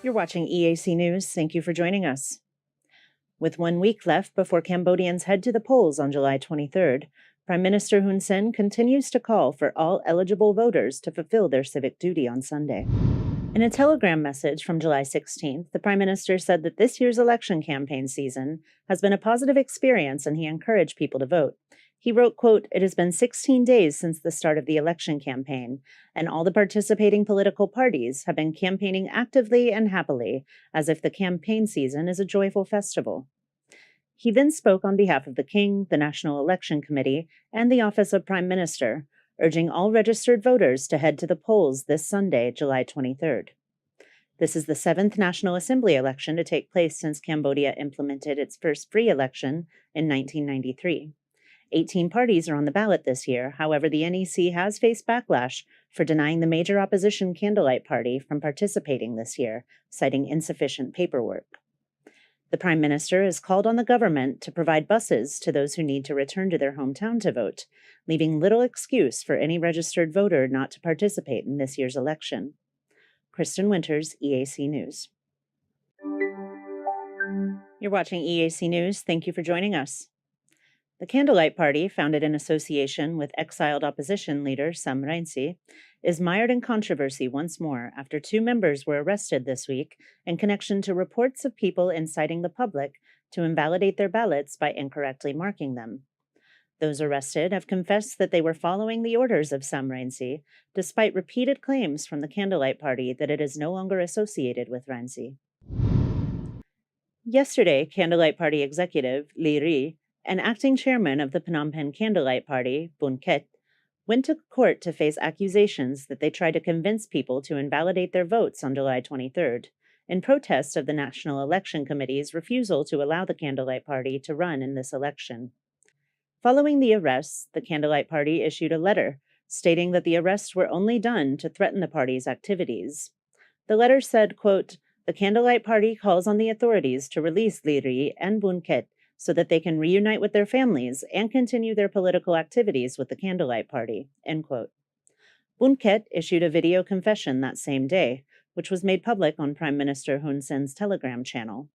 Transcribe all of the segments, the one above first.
You're watching EAC News. Thank you for joining us. With 1 week left before Cambodians head to the polls on July 23rd, Prime Minister Hun Sen continues to call for all eligible voters to fulfill their civic duty on Sunday. In a telegram message from July 16th, the Prime Minister said that this year's election campaign season has been a positive experience and he encouraged people to vote. He wrote, quote, "It has been 16 days since the start of the election campaign, and all the participating political parties have been campaigning actively and happily, as if the campaign season is a joyful festival." He then spoke on behalf of the King, the National Election Committee, and the Office of Prime Minister, urging all registered voters to head to the polls this Sunday, July 23rd. This is the 7th National Assembly election to take place since Cambodia implemented its first free election in 1993. 18 parties are on the ballot this year. However, the NEC has faced backlash for denying the major opposition Candlelight Party from participating this year, citing insufficient paperwork. The Prime Minister has called on the government to provide buses to those who need to return to their hometown to vote, leaving little excuse for any registered voter not to participate in this year's election. Kristen Winters, EAC News. You're watching EAC News. Thank you for joining us. The Candlelight Party, founded in association with exiled opposition leader Sam Rainsy, is mired in controversy once more after 2 members were arrested this week in connection to reports of people inciting the public to invalidate their ballots by incorrectly marking them. Those arrested have confessed that they were following the orders of Sam Rainsy, despite repeated claims from the Candlelight Party that it is no longer associated with Rainsy. Yesterday, Candlelight Party executive Lee Ri and acting chairman of the Phnom Penh Candlelight Party, Bun Ket, went to court to face accusations that they tried to convince people to invalidate their votes on July 23rd, in protest of the National Election Committee's refusal to allow the Candlelight Party to run in this election. Following the arrests, the Candlelight Party issued a letter stating that the arrests were only done to threaten the party's activities. The letter said, quote, "The Candlelight Party calls on the authorities to release Lee Ri and Bun Ket so that they can reunite with their families and continue their political activities with the Candlelight Party," end quote. Bun Ket issued a video confession that same day, which was made public on Prime Minister Hun Sen's Telegram channel.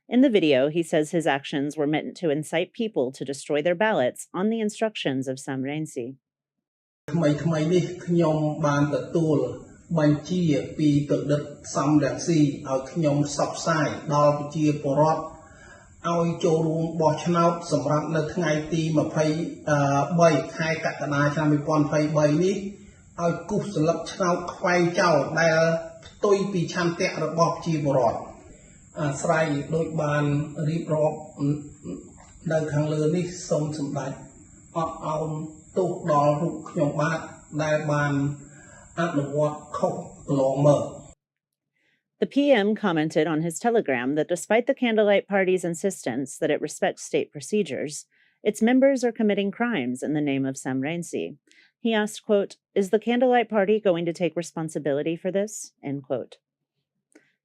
In the video, he says his actions were meant to incite people to destroy their ballots on the instructions of Sam Rainsy. បញ្ជាពីទឹកដិតសំរងស៊ីឲ្យខ្ញុំសបផ្សាយដល់ប្រជាពលរដ្ឋឲ្យចូលរួមបោះឆ្នោតសម្រាប់នៅថ្ងៃទី23ខែកក្កដាឆ្នាំ2023នេះឲ្យគូសស្លឹកឆ្នោតខ្វែងចោលដែលផ្ទុយពីឆន្ទៈរបស់ប្រជាពលរដ្ឋអាស្រ័យដោយបានរៀបរាប់នៅខាงលើនេះសូមសម្ដេចអត់អោនទោសដល់រូបខ្ញុំបាទដែលបានThe PM commented on his telegram that despite the Candlelight Party's insistence that it respects state procedures, its members are committing crimes in the name of Sam Rainsy. He asked, quote, "Is the Candlelight Party going to take responsibility for this?" End quote.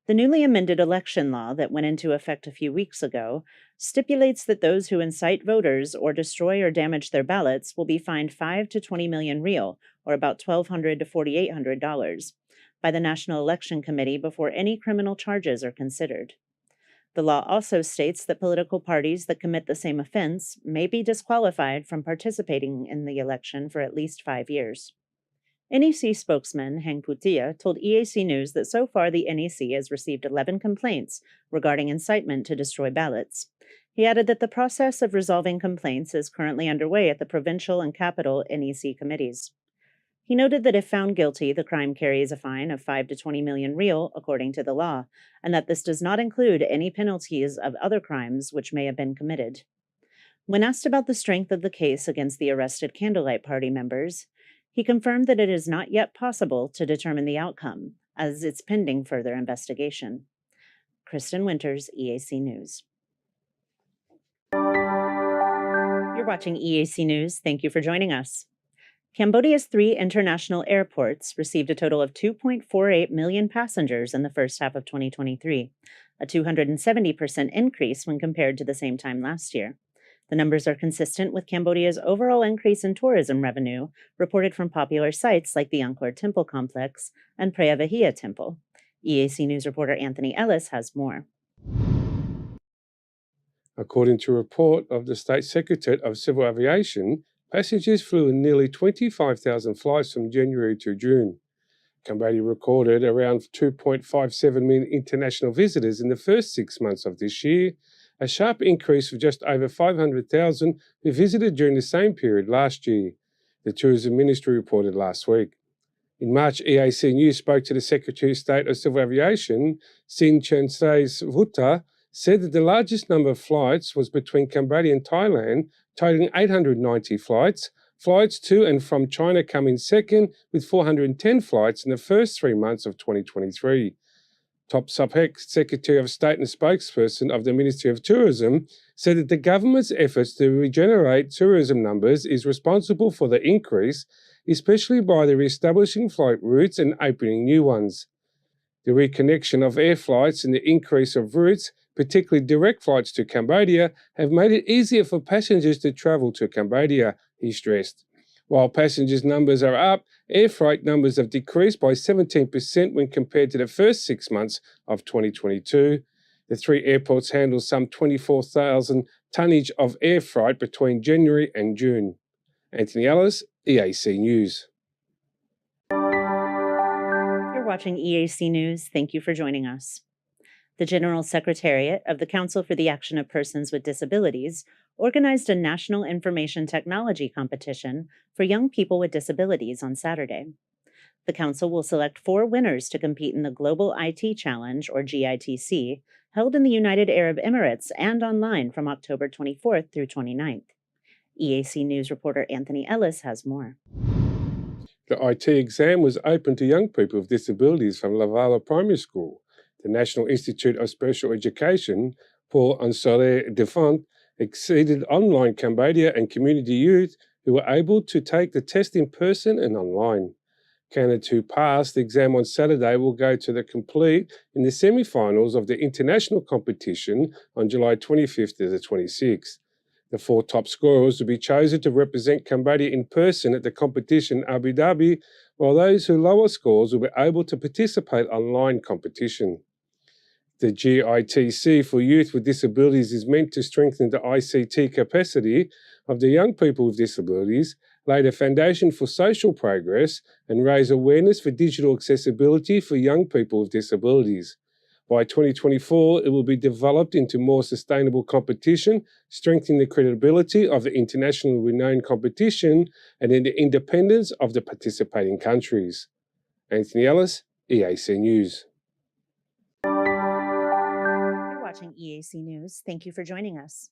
The newly amended election law that went into effect a few weeks ago stipulates that those who incite voters or destroy or damage their ballots will be fined 5 to 20 million real, or about $1,200 to $4,800, by the National Election Committee before any criminal charges are considered. The law also states that political parties that commit the same offense may be disqualified from participating in the election for at least 5 years. NEC spokesman Heng Putia told EAC News that so far the NEC has received 11 complaints regarding incitement to destroy ballots. He added that the process of resolving complaints is currently underway at the provincial and capital NEC committees. He noted that if found guilty, the crime carries a fine of 5 to 20 million real, according to the law, and that this does not include any penalties of other crimes which may have been committed. When asked about the strength of the case against the arrested Candlelight Party members, he confirmed that it is not yet possible to determine the outcome, as it's pending further investigation. Kristen Winters, EAC News. You're watching EAC News. Thank you for joining us. Cambodia's 3 international airports received a total of 2.48 million passengers in the first half of 2023, a 270% increase when compared to the same time last year. The numbers are consistent with Cambodia's overall increase in tourism revenue reported from popular sites like the Angkor Temple Complex and Preah Vihear Temple. EAC News reporter Anthony Ellis has more. According to a report of the State Secretariat of Civil Aviation, passengers flew in nearly 25,000 flights from January to June. Cambodia recorded around 2.57 million international visitors in the first 6 months of this year, a sharp increase of just over 500,000 who visited during the same period last year, the Tourism Ministry reported last week. In March, EAC News spoke to the Secretary of State of Civil Aviation, Sin Vuta, said that the largest number of flights was between Cambodia and Thailand, totaling 890 flights. Flights to and from China come in second, with 410 flights in the first 3 months of 2023. Top Secretary of State and spokesperson of the Ministry of Tourism said that the government's efforts to regenerate tourism numbers is responsible for the increase, especially by the re-establishing flight routes and opening new ones. The reconnection of air flights and the increase of routes, particularly direct flights to Cambodia, have made it easier for passengers to travel to Cambodia, he stressed. While passengers' numbers are up, air freight numbers have decreased by 17% when compared to the first 6 months of 2022. The 3 airports handle some 24,000 tonnage of air freight between January and June. Anthony Ellis, EAC News. You're watching EAC News. Thank you for joining us. The General Secretariat of the Council for the Action of Persons with Disabilities organized a national information technology competition for young people with disabilities on Saturday. The Council will select 4 winners to compete in the Global IT Challenge, or GITC, held in the United Arab Emirates and online from October 24th through 29th. EAC News reporter Anthony Ellis has more. The IT exam was open to young people with disabilities from Lavala Primary School. The National Institute of Special Education, Paul Ansare Defant, exceeded online Cambodia and community youth who were able to take the test in person and online. Candidates who passed the exam on Saturday will go to the complete in the semi-finals of the international competition on July 25th to the 26th. The 4 top scorers will be chosen to represent Cambodia in person at the competition in Abu Dhabi, while those who lower scores will be able to participate online competition. The GITC for youth with disabilities is meant to strengthen the ICT capacity of the young people with disabilities, lay the foundation for social progress, and raise awareness for digital accessibility for young people with disabilities. By 2024, it will be developed into more sustainable competition, strengthening the credibility of the internationally renowned competition and in the independence of the participating countries. Anthony Ellis, EAC News. You're watching EAC News. Thank you for joining us.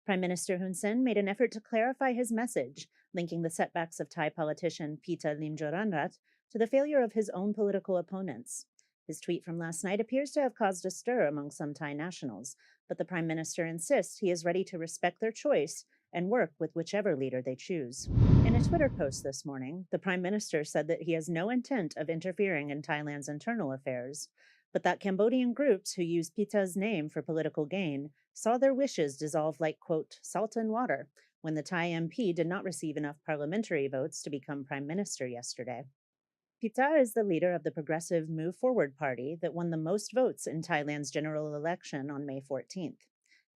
Prime Minister Hun Sen made an effort to clarify his message, linking the setbacks of Thai politician Pita Limjaroenrat to the failure of his own political opponents. His tweet from last night appears to have caused a stir among some Thai nationals, but the Prime Minister insists he is ready to respect their choice and work with whichever leader they choose. In a Twitter post this morning, the Prime Minister said that he has no intent of interfering in Thailand's internal affairs, but that Cambodian groups who use Pita's name for political gain saw their wishes dissolve like, quote, salt in water when the Thai MP did not receive enough parliamentary votes to become Prime Minister yesterday. Pita is the leader of the progressive Move Forward Party that won the most votes in Thailand's general election on May 14th.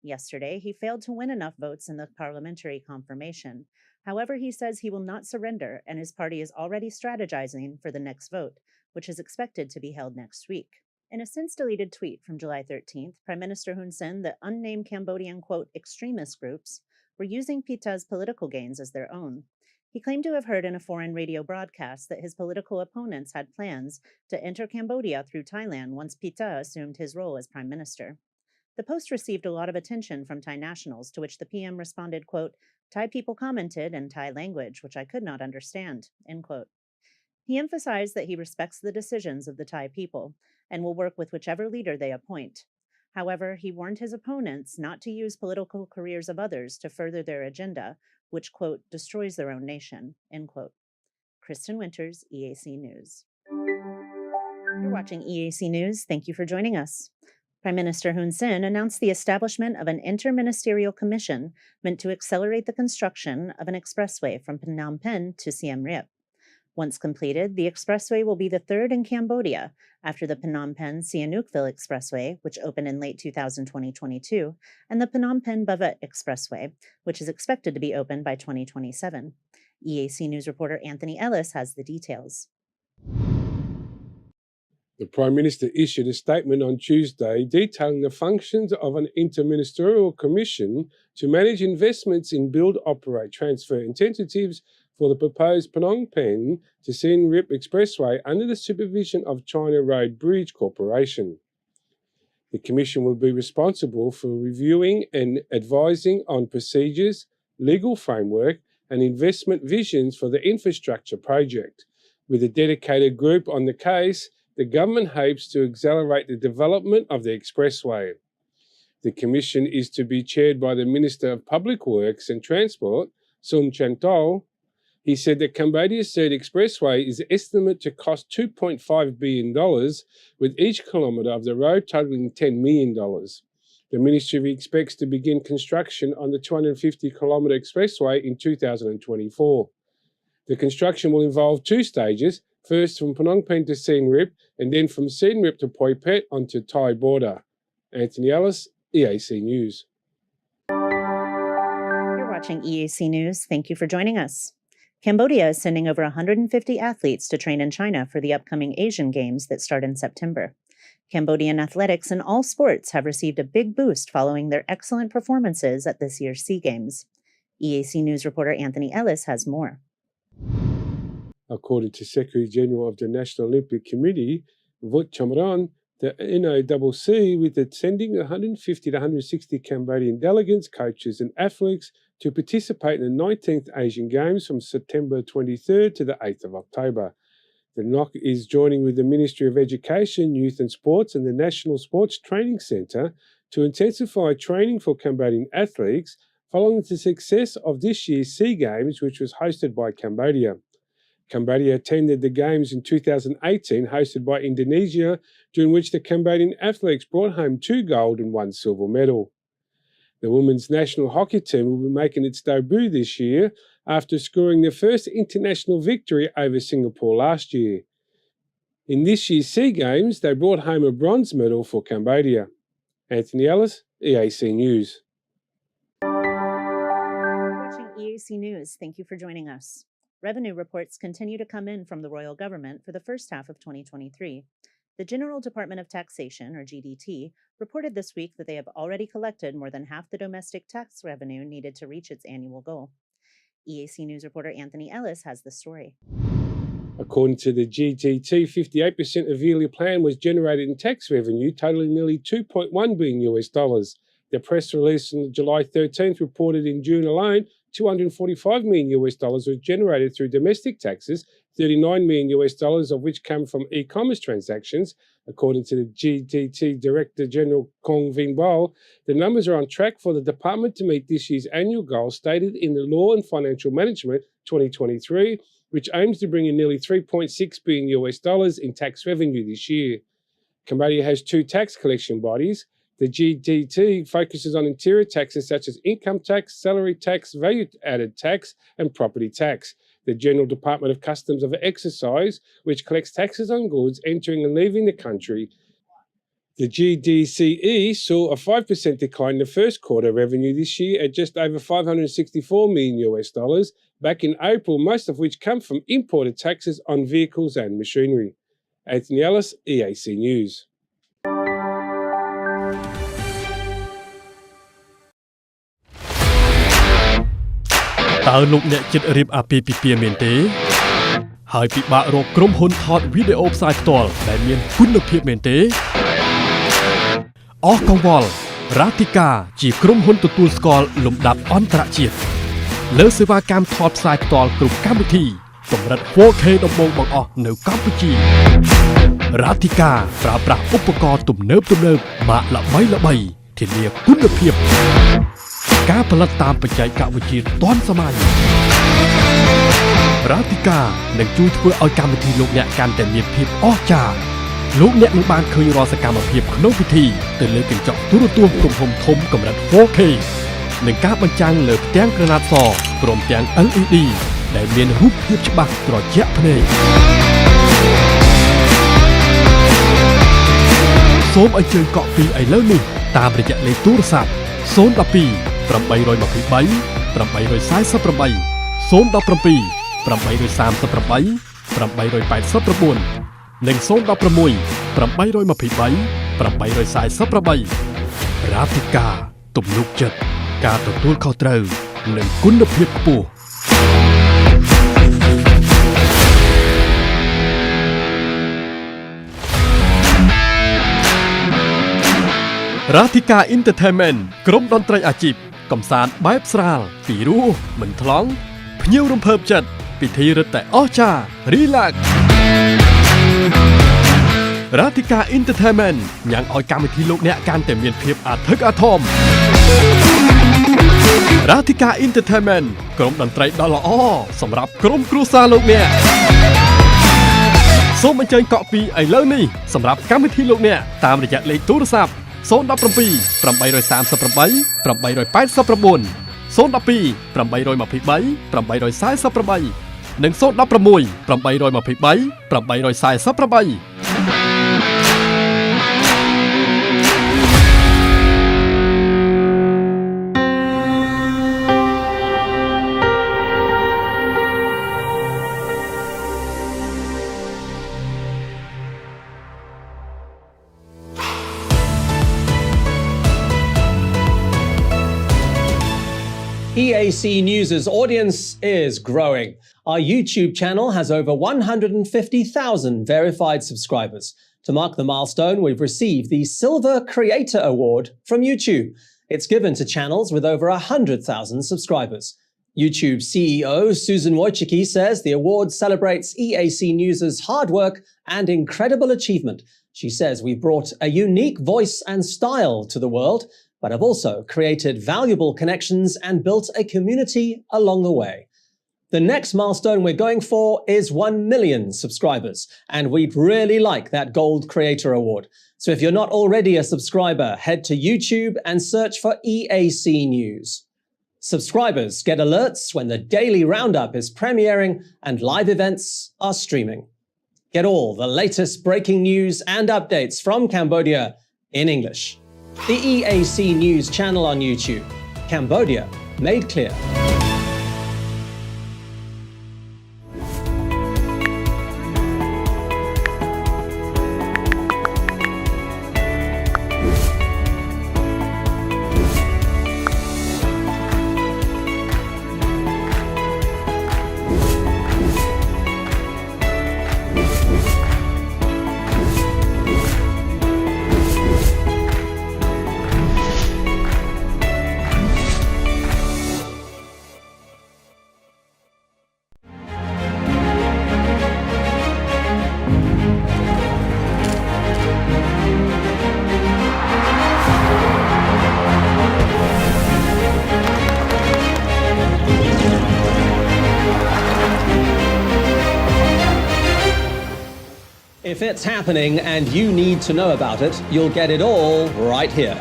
Yesterday, he failed to win enough votes in the parliamentary confirmation. However, he says he will not surrender, and his party is already strategizing for the next vote, which is expected to be held next week. In a since-deleted tweet from July 13th, Prime Minister Hun Sen, the unnamed Cambodian, quote, extremist groups, were using Pita's political gains as their own. He claimed to have heard in a foreign radio broadcast that his political opponents had plans to enter Cambodia through Thailand once Pita assumed his role as prime minister. The post received a lot of attention from Thai nationals, to which the PM responded, quote, Thai people commented in Thai language, which I could not understand, end quote. He emphasized that he respects the decisions of the Thai people and will work with whichever leader they appoint. However, he warned his opponents not to use political careers of others to further their agenda, which, quote, destroys their own nation, end quote. Kristen Winters, EAC News. You're watching EAC News. Thank you for joining us. Prime Minister Hun Sen announced the establishment of an interministerial commission meant to accelerate the construction of an expressway from Phnom Penh to Siem Reap. Once completed, the expressway will be the third in Cambodia after the Phnom Penh-Sihanoukville Expressway, which opened in late 2022, and the Phnom Penh-Bavet Expressway, which is expected to be opened by 2027. EAC News reporter Anthony Ellis has the details. The Prime Minister issued a statement on Tuesday detailing the functions of an interministerial commission to manage investments in build, operate, transfer incentives for the proposed Phnom Penh to Siem Reap Expressway under the supervision of China Road Bridge Corporation. The commission will be responsible for reviewing and advising on procedures, legal framework, and investment visions for the infrastructure project. With a dedicated group on the case, the government hopes to accelerate the development of the expressway. The commission is to be chaired by the Minister of Public Works and Transport, Sun Chantol. He said that Cambodia's third expressway is estimated to cost $2.5 billion, with each kilometre of the road totalling $10 million. The ministry expects to begin construction on the 250-kilometre expressway in 2024. The construction will involve two stages, first from Phnom Penh to Siem Reap, and then from Siem Reap to Poi Phet onto Thai border. Anthony Ellis, EAC News. You're watching EAC News. Thank you for joining us. Cambodia is sending over 150 athletes to train in China for the upcoming Asian Games that start in September. Cambodian athletics in all sports have received a big boost following their excellent performances at this year's SEA Games. EAC News reporter Anthony Ellis has more. According to Secretary General of the National Olympic Committee, Vut Chamran, the NOCC, with it sending 150 to 160 Cambodian delegates, coaches and athletes to participate in the 19th Asian Games from September 23rd to the 8th of October. The NOC is joining with the Ministry of Education, Youth and Sports and the National Sports Training Centre to intensify training for Cambodian athletes following the success of this year's SEA Games, which was hosted by Cambodia. Cambodia attended the Games in 2018, hosted by Indonesia, during which the Cambodian athletes brought home 2 gold and 1 silver medal. The women's national hockey team will be making its debut this year after scoring their first international victory over Singapore last year. In this year's SEA Games, they brought home a bronze medal for Cambodia. Anthony Ellis, EAC News. Watching EAC News, thank you for joining us. Revenue reports continue to come in from the royal government for the first half of 2023. The General Department of Taxation, or GDT, reported this week that they have already collected more than half the domestic tax revenue needed to reach its annual goal. EAC News reporter Anthony Ellis has the story. According to the GDT, 58% of yearly plan was generated in tax revenue, totaling nearly $2.1 billion. The press release on July 13th reported in June alone, $245 million was generated through domestic taxes, $39 million of which come from e-commerce transactions. According to the GDT Director General Kong Vinh Bol, the numbers are on track for the department to meet this year's annual goal stated in the Law and Financial Management 2023, which aims to bring in nearly $3.6 billion in tax revenue this year. Cambodia has 2 tax collection bodies. The GDT focuses on interior taxes such as income tax, salary tax, value-added tax, and property tax. The General Department of Customs of Exercise, which collects taxes on goods entering and leaving the country. The GDCE saw a 5% decline in the first quarter revenue this year at just over $564 million back in April, most of which come from imported taxes on vehicles and machinery. Anthony Ellis, EAC News. តើលោកអ្នកចិត្តរៀបអាពាហ៍ពិពាហ៍មែនទេហើយពិបាករកក្រុមហ៊ុនថតវីដេអូផ្សាយផ្ទាល់ដែលមានគុណភាពមែនទេអស់កង្វល់រ៉ាទីកាជាក្រុមហ៊ុនទទួលស្គាល់លំដាប់អន្តរជាតិលើសេវាកម្មថតផ្សាយផ្ទាល់គ្រប់កម្មវិធីកម្រិត 4K ដំបូងបង្អស់នៅកម្ពុជារ៉ាទីកាប្រើប្រាស់ឧបករណ៍ទំនើបម៉ាកល្បីធានាគុណភាពការផលិតតាមបច្ចេកវិទ្យាទាន់សម័យរ៉ាទីកានឹងជួយធ្វើឲ្យកម្មវិធីលោកអ្នកកាន់តែមានភាពអស្ចារ្យលោកអ្នកនឹងបានឃើញរាល់សកម្មភាពក្នុងពិធីទៅលើកញ្ចក់ទូរទស្សន៍ទំហំធំកម្រិត 4K និងការបញ្ចាំងលើផ្ទាំងក្រណាត់សព្រមទាំង LED ដែលមានរូបភាពច្បាស់ត្រជាក់ភ្នែកសូមអញ្ជើញកក់ពីឥឡូវនេះតាមរយៈលេខទូរស័ព្ទ012 823 848 017 838 889និង016 823 848រាធិការទំនុកចិត្តការទទួលខុសត្រូវនិងគុណភាពខ្ពស់រាធិការ Entertainment ក្រុមតន្ត្រីអាជីពកំសាន្តបែបស្រាលពីរោះមិនថ្លង់ភ្ញៀវរំភើបចិត្តពិធីរឹតតែអស្ចារ្យ Relax រាធិការ Entertainment ញ៉ាំងឲ្យកម្មវិធីលោកអ្នកកាន់តែមានភាពអធិកអធមរាធិការ Entertainment ក្រុមតន្ត្រីដ៏ល្អសម្រាប់ក្រុមគ្រួសារលោកអ្នកសូមអញ្ជើញកក់ពីឥឡូវនេះសម្រាប់កម្មវិធីលោកអ្នកតាមរយៈលេខទូរស័ព្ទ017 838 889 012 823 848 និង016 823 848EAC News' audience is growing. Our YouTube channel has over 150,000 verified subscribers. To mark the milestone, we've received the Silver Creator Award from YouTube. It's given to channels with over 100,000 subscribers. YouTube CEO Susan Wojcicki says the award celebrates EAC News' hard work and incredible achievement. She says we brought a unique voice and style to the world, but have also created valuable connections and built a community along the way. The next milestone we're going for is 1 million subscribers, and we'd really like that Gold Creator Award. So if you're not already a subscriber, head to YouTube and search for EAC News. Subscribers get alerts when the daily roundup is premiering and live events are streaming. Get all the latest breaking news and updates from Cambodia in English. The EAC News channel on YouTube. Cambodia made clear. If it's happening and you need to know about it, you'll get it all right here.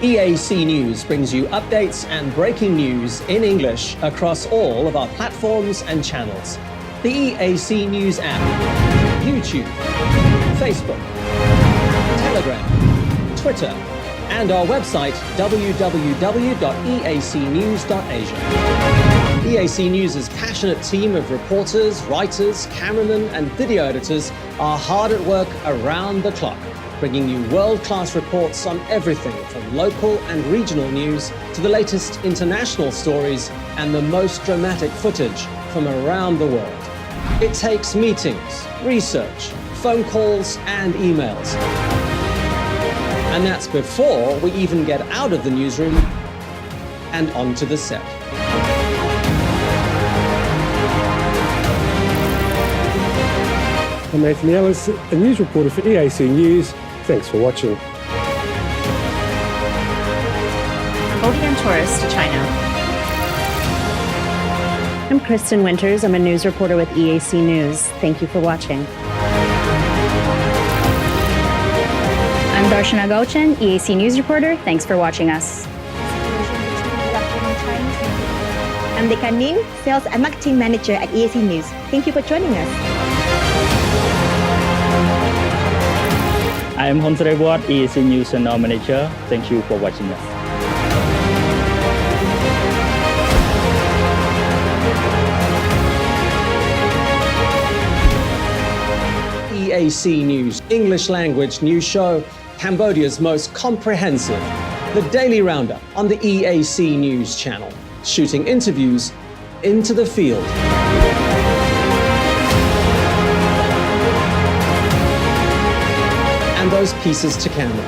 EAC News brings you updates and breaking news in English across all of our platforms and channels. The EAC News app, YouTube, Facebook, Telegram, Twitter, and our website www.eacnews.asia. EAC News' passionate team of reporters, writers, cameramen, and video editors are hard at work around the clock, bringing you world-class reports on everything from local and regional news to the latest international stories and the most dramatic footage from around the world. It takes meetings, research, phone calls, and emails. And that's before we even get out of the newsroom and onto the set. I'm Anthony Ellis, a news reporter for EAC News. Thanks for watching. Cambodian tourist to China. I'm Kristen Winters. I'm a news reporter with EAC News. Thank you for watching. I'm Darshana Gauchan, EAC News reporter. Thanks for watching us. I'm Deka Nim, Sales and Marketing Manager at EAC News. Thank you for joining us. I am Hon Srewat, EAC News Channel Manager. Thank you for watching us. EAC News, English language news show, Cambodia's most comprehensive. The Daily Roundup on the EAC News channel, shooting interviews into the field. And those pieces to camera.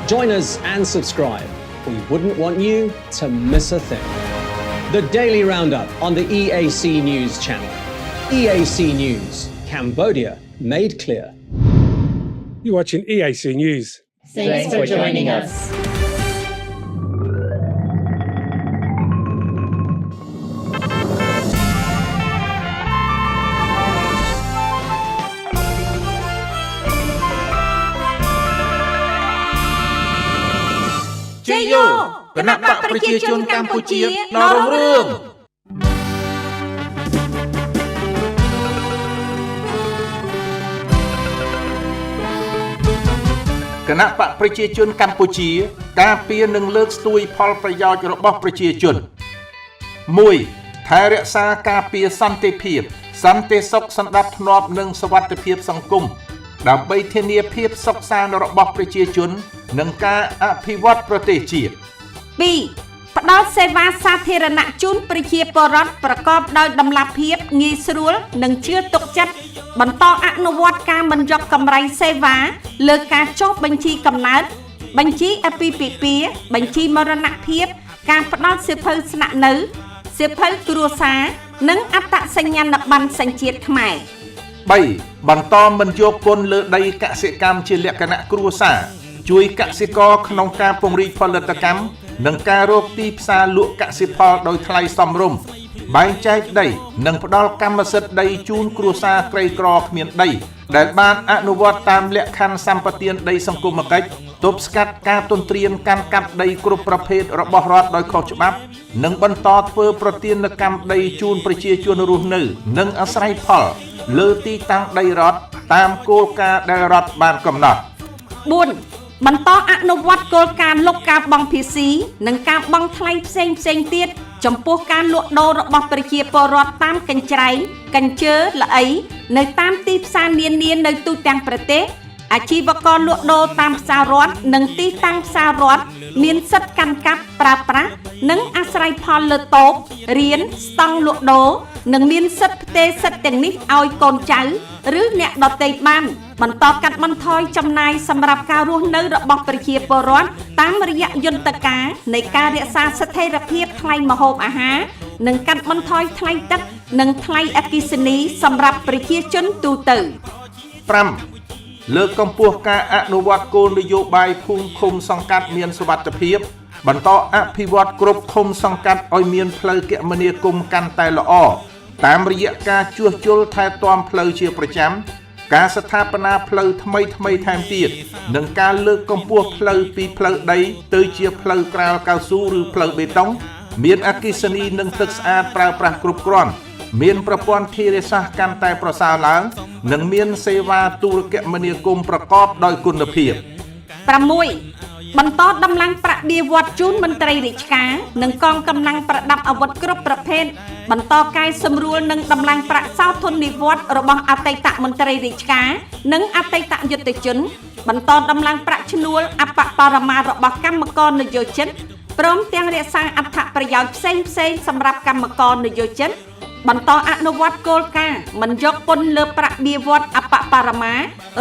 Join us and subscribe. We wouldn't want you to miss a thing. The Daily Roundup on the EAC News channel. EAC News, Cambodia made clear. You're watching EAC News. Thanks for joining us. Cheyo គណៈបកប្រជាជនកម្ពុជាណរងរឿង គណៈបកប្រជាជនកម្ពុជាការពារនិងលើកស្ទួយផលប្រយោជន៍របស់ប្រជាជន 1. ថែរក្សាការពារសន្តិភាពសន្តិសុខសណ្ដាប់ធ្នាប់និងសុវត្ថិភាពសង្គមដើម្បីធានាភាពសុខសាន្តរបស់ប្រជាជននិងការអភិវឌ្ឍប្រទេសជាតិ 2. ផ្ដល់សេវាសាធារណៈជូនប្រជាពលរដ្ឋប្រកបដោយតម្លាភាពងាយស្រួលនិងជឿទុកចិត្តបន្តអនុវត្តការមិនយកកម្រៃសេវាលើការចុះបញ្ជីកំណើតបញ្ជីអាពាហ៍ពិពាហ៍បញ្ជីមរណភាពការផ្ដល់សៀវភៅស្នាក់នៅសៀវភៅគ្រួសារនិងអត្តសញ្ញាណប័ណ្ណសញ្ជាតិខ្មែរ 3. បន្តមិនយកពន្ធលើដីកសិកម្មជាលក្ខណៈគ្រួសារជួយកសិករក្នុងការពង្រីកផលិតកម្មនិងការរកទីផ្សារលក់កសិផលដោយថ្លៃសមរម្យបែងចែកដីនិងផ្ដល់កម្មសិទ្ធិដីជូនគ្រួសារក្រីក្រគ្មានដីដែលបានអនុវត្តតាមលក្ខខណ្ឌសម្បទានដីសង្គមគិច្ចទប់ស្កាត់ការទន្ទ្រានកាន់កាប់ដីគ្រប់ប្រភេទរបស់រដ្ឋដោយខុសច្បាប់និងបន្តធ្វើប្រទានកម្មដីជូនប្រជាជនរស់នៅនិងអាស្រ័យផលលើទីតាំងដីរដ្ឋតាមគោលការណ៍ដែលរដ្ឋបានកំណត់ 4. បន្តអនុវត្តគោលការណ៍លុបការបង់ភាសីនិងការបង់ថ្លៃផ្សេងទៀតចំពោះការលក់ដូររបស់ប្រជាពលរដ្ឋតាមកញ្ច្រែងកញ្ជើល្អីនៅតាមទីផ្សារនានានៅទូទាំងប្រទេសអាជីវករលក់ដូរតាមផ្សាររដ្ឋនិងទីតាំងផ្សាររដ្ឋមានសិទ្ធិកាន់កាប់ប្រើប្រាស់និងអាស្រ័យផលលើតូបរៀនស្តង់លក់ដូរនិងមានសិទ្ធិផ្ទេរសិទ្ធិទាំងនេះឲ្យកូនចៅឬអ្នកដទៃបានបន្តកាត់បន្ថយចំណាយសម្រាប់ការរស់នៅរបស់ប្រជាពលរដ្ឋតាមរយៈយន្តការនៃការរក្សាស្ថិរភាពថ្លៃម្ហូបអាហារនិងកាត់បន្ថយថ្លៃទឹកនិងថ្លៃអគ្គិសនីសម្រាប់ប្រជាជនទូទៅ 5. លើកកម្ពស់ការអនុវត្តគោលនយោបាយភូមិឃុំសង្កាត់មានសុវត្ថិភាពបន្តអភិវឌ្ឍគ្រប់ឃុំសង្កាត់ឲ្យមានផ្លូវគមនាគមន៍កាន់តែល្អតាមរយៈការជួសជុលថែទាំផ្លូវជាប្រចាំការស្ថាបនាផ្លូវថ្មីថែមទៀតនិងការលើកកម្ពស់ផ្លូវពីផ្លូវដីទៅជាផ្លូវក្រាលកៅស៊ូឬផ្លូវបេតុងមានអគ្គិសនីនិងទឹកស្អាតប្រើប្រាស់គ្រប់គ្រាន់មានប្រព័ន្ធធារាសាស្ត្រកាន់តែប្រសើរឡើងនិងមានសេវាទូរគមនាគមន៍ប្រកបដោយគុណភាព 6. បន្តដំឡើងប្រាក់បៀវត្សជូនមន្ត្រីរាជការនិងកងកម្លាំងប្រដាប់អាវុធគ្រប់ប្រភេទបន្តកែសម្រួលនិងដំឡើងប្រាក់សោធននិវត្តន៍របស់អតីតមន្ត្រីរាជការនិងអតីតយុទ្ធជនបន្តដំឡើងប្រាក់ឈ្នួលអបបរមារបស់កម្មករនយោជិតព្រមទាំងរក្សាអត្ថប្រយោជន៍ផ្សេងសម្រាប់កម្មករនយោជិតបន្តអនុវត្តគោលការណ៍មិនយកពន្ធលើប្រាក់បៀវត្សអបបរមា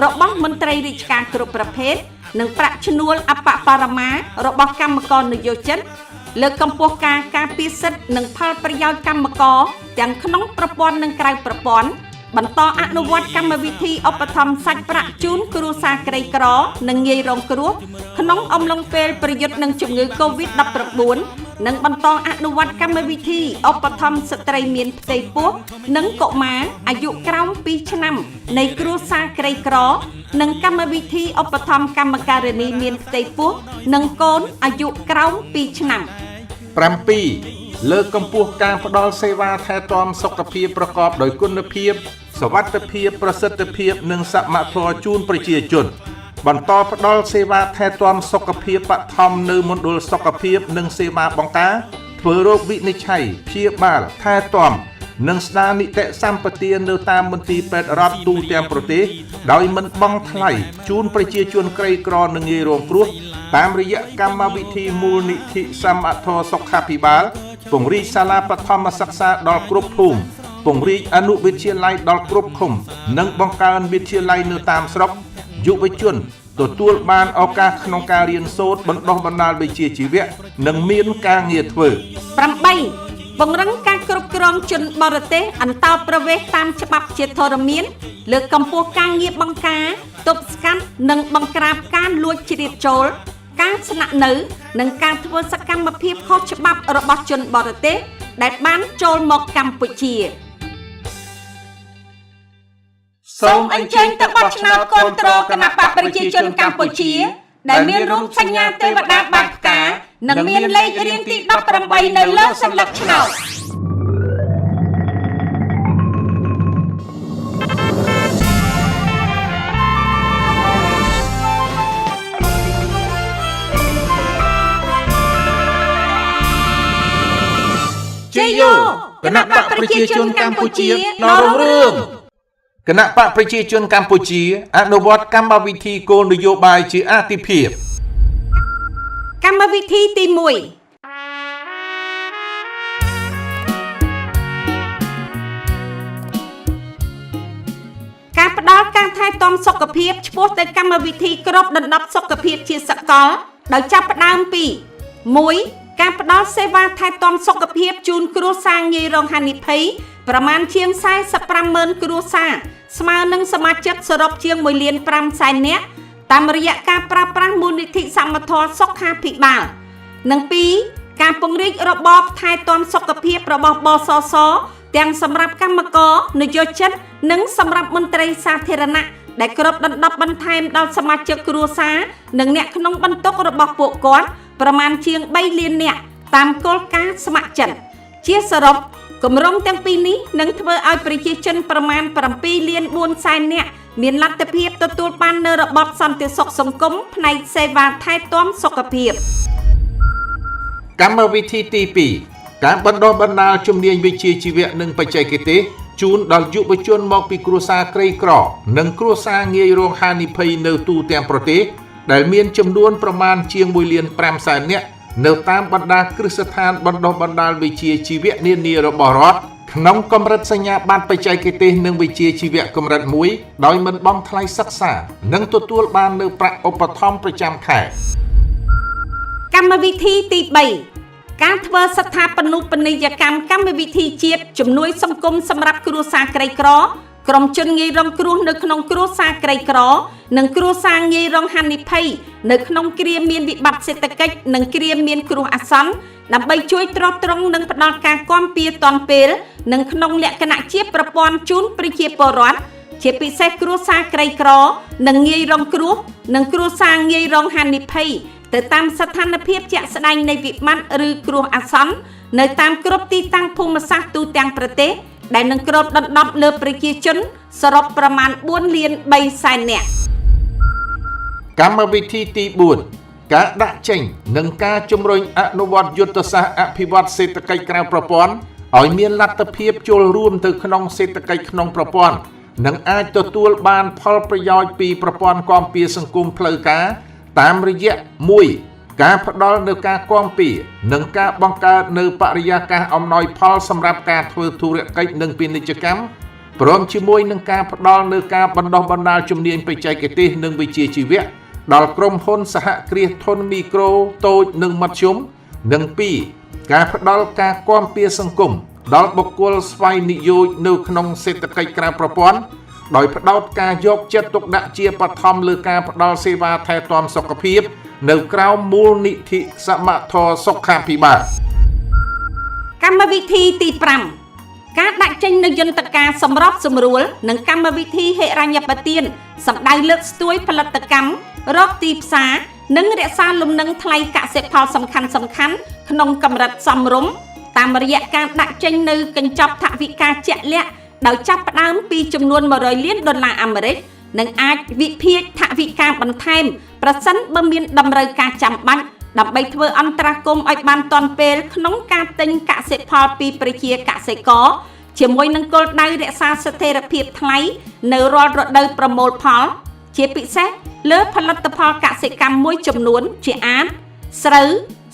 របស់មន្ត្រីរាជការគ្រប់ប្រភេទនិងប្រាក់ឈ្នួលអបបរមារបស់កម្មករនយោជិតលើកកម្ពស់ការការពារសិទ្ធិនិងផលប្រយោជន៍កម្មករទាំងក្នុងប្រព័ន្ធនិងក្រៅប្រព័ន្ធបន្តអនុវត្តកម្មវិធីឧបត្ថម្ភសាច់ប្រាក់ជូនគ្រួសារក្រីក្រនិងងាយរងគ្រោះក្នុងអំឡុងពេលប្រយុទ្ធនឹងជំងឺ Covid-19 និងបន្តអនុវត្តកម្មវិធីឧបត្ថម្ភស្ត្រីមានផ្ទៃពោះនិងកុមារអាយុក្រោម2ឆ្នាំនៃគ្រួសារក្រីក្រនិងកម្មវិធីឧបត្ថម្ភកម្មការិនីមានផ្ទៃពោះនិងកូនអាយុក្រោម2ឆ្នាំ 7. លើកកម្ពស់ការផ្តល់សេវាថែទាំសុខភាពប្រកបដោយគុណភាពសុវត្ថិភាពប្រសិទ្ធភាពនិងសមត្ថភាពជូនប្រជាជនបន្តផ្តល់សេវាថែទាំសុខភាពបឋមនៅមណ្ឌលសុខភាពនិងសេវាបង្ការធ្វើរោគវិនិច្ឆ័យព្យាបាលថែទាំនិងស្ដារនីតិសម្បទានៅតាមមន្ទីរពេទ្យរដ្ឋទូទាំងប្រទេសដោយមិនបង់ថ្លៃជូនប្រជាជនក្រីក្រនិងងាយរងគ្រោះតាមរយៈកម្មវិធីមូលនិធិសមត្ថភាពសុខាភិបាលពង្រីកសាលាបឋមសិក្សាដល់គ្រប់ភូមិពង្រីកអនុវិទ្យាល័យដល់គ្រប់ឃុំនិងបង្កើនវិទ្យាល័យនៅតាមស្រុកយុវជនទទួលបានឱកាសក្នុងការរៀនសូត្របណ្ដុះបណ្ដាលវិជ្ជាជីវៈនិងមានការងារធ្វើ 8. ពង្រឹងការគ្រប់គ្រងជនបរទេសអន្តោប្រវេសន៍តាមច្បាប់ជាធរមានលើកកម្ពស់ការងារបង្ការទប់ស្កាត់និងបង្ក្រាបការលួចជ្រៀតចូលការស្នាក់នៅនិងការធ្វើសកម្មភាពខុសច្បាប់របស់ជនបរទេសដែលបានចូលមកកម្ពុជាសូមអញ្ជើញទៅបោះឆ្នោតគាំទ្រគណបក្សប្រជាជនកម្ពុជាដែលមានរូបសញ្ញាទេវតាបាញ់ផ្កានិងមានលេខរៀងទី18នៅលើសន្លឹកឆ្នោតជ័យយោគណបក្សប្រជាជនកម្ពុជាដល់រុងរឿងគណៈបកប្រជាជនកម្ពុជាអនុវត្តកម្មវិធីគោលនយោបាយជាអាទិភាពកម្មវិធីទី1ការផ្ដល់ការថែទាំសុខភាពឆ្ពោះទៅកម្មវិធីគ្របដណ្ដប់សុខភាពជាសកលដោយចាប់ផ្ដើមពី 1. ការផ្ដល់សេវាថែទាំសុខភាពជូនគ្រួសារងាយរងហានិភ័យប្រមាណជាង 45,000 គ្រួសារស្មើនឹងសមាជិកសរុបជាង 1.5 លាននាក់តាមរយៈការប្រើប្រាស់មូលនិធិសមត្ថភាពសុខាភិបាលនិង 2. ការពង្រីករបបថែទាំសុខភាពរបស់បសសទាំងសម្រាប់កម្មករនយោជិតនិងសម្រាប់មន្ត្រីសាធារណៈដែលគ្របដណ្ដប់បន្ថែមដល់សមាជិកគ្រួសារនិងអ្នកក្នុងបន្ទុករបស់ពួកគាត់ប្រមាណជាង 3 លាននាក់តាមគោលការណ៍ស្ម័គ្រចិត្តជាសរុបគម្រោងទាំងពីរនេះនឹងធ្វើឲ្យប្រជាជនប្រមាណ 7.4 លាននាក់មានលទ្ធភាពទទួលបាននូវរបបសន្តិសុខសង្គមផ្នែកសេវាថែទាំសុខភាពកម្មវិធីទី2ការបណ្ដុះបណ្ដាលជំនាញវិជ្ជាជីវៈនិងបច្ចេកទេសជូនដល់យុវជនមកពីគ្រួសារក្រីក្រនិងគ្រួសារងាយរងហានិភ័យនៅទូទាំងប្រទេសដែលមានចំនួនប្រមាណជាង 1.5 លាននាក់នៅតាមបណ្ដាគ្រឹះស្ថានបណ្ដុះបណ្ដាលវិជ្ជាជីវៈនានារបស់រដ្ឋក្នុងកម្រិតសញ្ញាបត្របច្ចេកទេសនិងវិជ្ជាជីវៈកម្រិត1ដោយមិនបង់ថ្លៃសិក្សានិងទទួលបាននូវប្រាក់ឧបត្ថម្ភប្រចាំខែកម្មវិធីទី3ការធ្វើស្ថាបនិកនីយកម្មកម្មវិធីជាតិជំនួយសង្គមសម្រាប់គ្រួសារក្រីក្រក្រុមជនងាយរងគ្រោះនៅក្នុងគ្រួសារក្រីក្រនិងគ្រួសារងាយរងហានិភ័យនៅក្នុងគ្រាមានវិបត្តិសេដ្ឋកិច្ចនិងគ្រាមានគ្រោះអាសន្នដើម្បីជួយទ្រទ្រង់និងផ្ដល់ការគាំពារទាន់ពេលនិងក្នុងលក្ខណៈជាប្រព័ន្ធជូនប្រជាពលរដ្ឋជាពិសេសគ្រួសារក្រីក្រនិងងាយរងគ្រោះនិងគ្រួសារងាយរងហានិភ័យទៅតាមស្ថានភាពជាក់ស្ដែងនៃវិបត្តិឬគ្រោះអាសន្ននៅតាមគ្រប់ទីតាំងភូមិសាស្ត្រទូទាំងប្រទេសដែលនឹងគ្របដណ្ដប់លើប្រជាជនសរុបប្រមាណ 4.3 លាននាក់កម្មវិធីទី4ការដាក់ចេញនិងការជំរុញអនុវត្តយុទ្ធសាស្ត្រអភិវឌ្ឍសេដ្ឋកិច្ចក្រៅប្រព័ន្ធឲ្យមានលទ្ធភាពចូលរួមទៅក្នុងសេដ្ឋកិច្ចក្នុងប្រព័ន្ធនិងអាចទទួលបានផលប្រយោជន៍ពីប្រព័ន្ធគាំពារសង្គមផ្លូវការតាមរយៈ 1. ការផ្ដល់នូវការគាំពារនិងការបង្កើតនូវបរិយាកាសអំណោយផលសម្រាប់ការធ្វើធុរកិច្ចនិងពាណិជ្ជកម្មព្រមជាមួយនឹងការផ្ដល់នូវការបណ្ដុះបណ្ដាលជំនាញបច្ចេកទេសនិងវិជ្ជាជីវៈដល់ក្រុមហ៊ុនសហគ្រាសធុនមីក្រូតូចនិងមធ្យមនិង 2. ការផ្ដល់ការគាំពារសង្គមដល់បុគ្គលស្វ័យនិយោជន៍នៅក្នុងសេដ្ឋកិច្ចក្រៅប្រព័ន្ធដោយផ្ដោតការយកចិត្តទុកដាក់ជាបឋមលើការផ្ដល់សេវាថែទាំសុខភាពនៅក្រៅមូលនិធិសមត្ថភាពសុខាភិបាលកម្មវិធីទី5ការដាក់ចេញនូវយន្តការសម្របសម្រួលនិងកម្មវិធីហិរញ្ញប្បទានសម្ដៅលើកស្ទួយផលិតកម្មរកទីផ្សារនិងរក្សាលំនឹងថ្លៃកសិផលសំខាន់ៗក្នុងកម្រិតសមរម្យ តាមរយៈការដាក់ចេញនៅកញ្ចប់ថវិកាជាក់លាក់ដោយចាប់ផ្ដើមពីចំនួន$100 លានអាមេរិកនិងអាចវិភាគថវិកាបន្ថែមប្រសិនបើមានតម្រូវការចាំបាច់ដើម្បីធ្វើអន្តរាគមន៍ឲ្យបានទាន់ពេលក្នុងការទិញកសិផលពីប្រជាកសិករជាមួយនឹងគោលដៅរក្សាស្ថិរភាពថ្លៃនៅរាល់រដូវប្រមូលផលជាពិសេសលើផលិតផលកសិកម្មមួយចំនួនជាអាចស្រូវ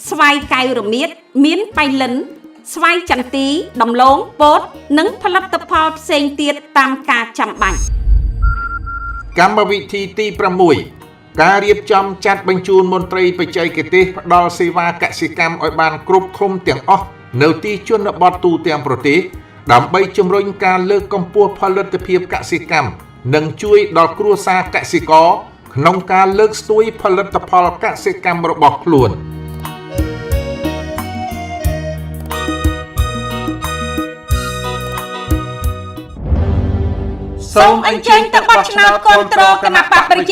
ស្វាយកែវរមៀតមានបៃលិនស្វាយចន្ទីដំឡូងពោតនិងផលិតផលផ្សេងទៀតតាមការចាំបាច់កម្មវិធីទី6ការរៀបចំចាត់បញ្ជូនមន្ត្រីបច្ចេកទេសផ្ដល់សេវាកសិកម្មឲ្យបានគ្រប់ឃុំទាំងអស់នៅទីជនបទទូទាំងប្រទេសដើម្បីជំរុញការលើកកម្ពស់ផលិតភាពកសិកម្មនិងជួយដល់គ្រួសារកសិករក្នុងការលើកស្ទួយផលិតផលកសិកម្មរបស់ខ្លួនសូមអញ្ជើញទៅបោះឆ្នោតគាំទ្រគណបកប្រជា